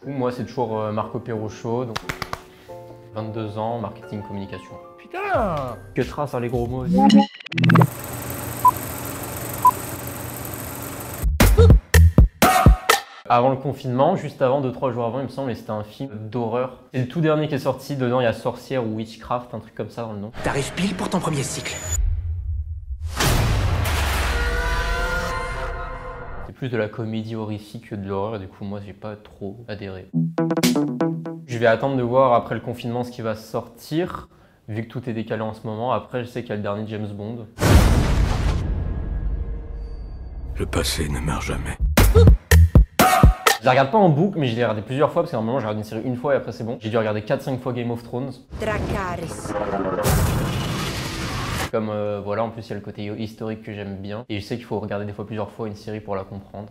Moi, c'est toujours Marco Peruccio, donc 22 ans, marketing, communication. Putain! Que trace, hein, les gros mots aussi. Avant le confinement, juste avant, 2-3 jours avant, il me semble, et c'était un film d'horreur. C'est le tout dernier qui est sorti, dedans il y a sorcière ou witchcraft, un truc comme ça dans le nom. T'arrives pile pour ton premier cycle. C'est plus de la comédie horrifique que de l'horreur, et du coup moi j'ai pas trop adhéré. Je vais attendre de voir après le confinement ce qui va sortir, vu que tout est décalé en ce moment. Après je sais qu'il y a le dernier James Bond. Le passé ne meurt jamais. Je la regarde pas en boucle, mais je l'ai regardé plusieurs fois, parce qu'à un moment je regarde une série une fois et après c'est bon. J'ai dû regarder 4-5 fois Game of Thrones. Dracarys. Comme voilà, en plus il y a le côté historique que j'aime bien. Et je sais qu'il faut regarder des fois plusieurs fois une série pour la comprendre.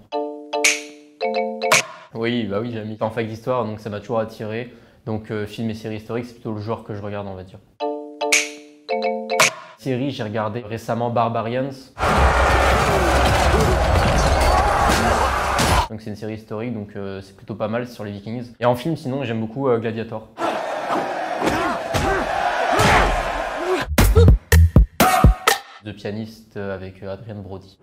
Oui, bah oui, j'ai mis en fac d'histoire, donc ça m'a toujours attiré. Donc film et séries historiques, c'est plutôt le genre que je regarde, on va dire. Série, j'ai regardé récemment Barbarians. Donc c'est une série historique, donc c'est plutôt pas mal sur les Vikings. Et en film, sinon, j'aime beaucoup Gladiator. De pianiste avec Adrien Brody.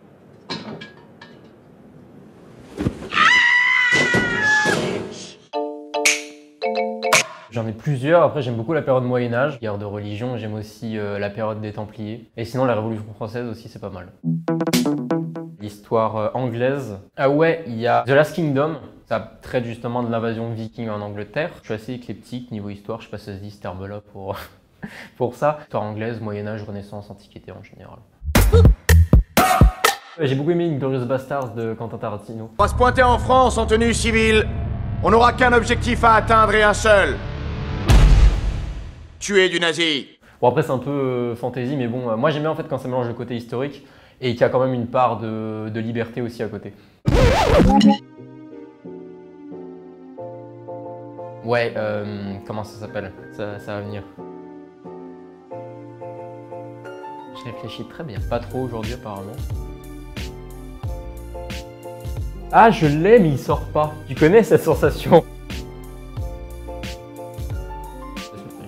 J'en ai plusieurs, après j'aime beaucoup la période Moyen-Âge, guerre de religion, j'aime aussi la période des Templiers. Et sinon la Révolution française aussi, c'est pas mal. L'histoire anglaise. Ah ouais, il y a The Last Kingdom, ça traite justement de l'invasion viking en Angleterre. Je suis assez éclectique niveau histoire, je sais pas si ça se dit ce terme-là pour, pour ça. Histoire anglaise, Moyen-Âge, Renaissance, Antiquité en général. J'ai beaucoup aimé Inglourious Basterds de Quentin Tarantino. On va se pointer en France en tenue civile. On n'aura qu'un objectif à atteindre et un seul. Tuer du nazi. Bon après c'est un peu fantasy, mais bon, moi j'aime bien en fait quand ça mélange le côté historique et qu'il y a quand même une part de liberté aussi à côté. Ouais, comment ça s'appelle? Ça va venir. Je réfléchis très bien. Pas trop aujourd'hui apparemment. Ah, je l'ai, mais il sort pas. Tu connais cette sensation?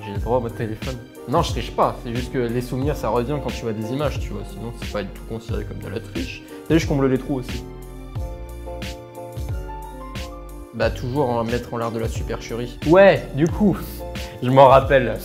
J'ai le droit à mon téléphone. Non, je triche pas. C'est juste que les souvenirs, ça revient quand tu vois des images, tu vois. Sinon, c'est pas du tout considéré comme de la triche. T'as vu, je comble les trous aussi. Bah, toujours mettre en l'air de la supercherie. Ouais, du coup, je m'en rappelle.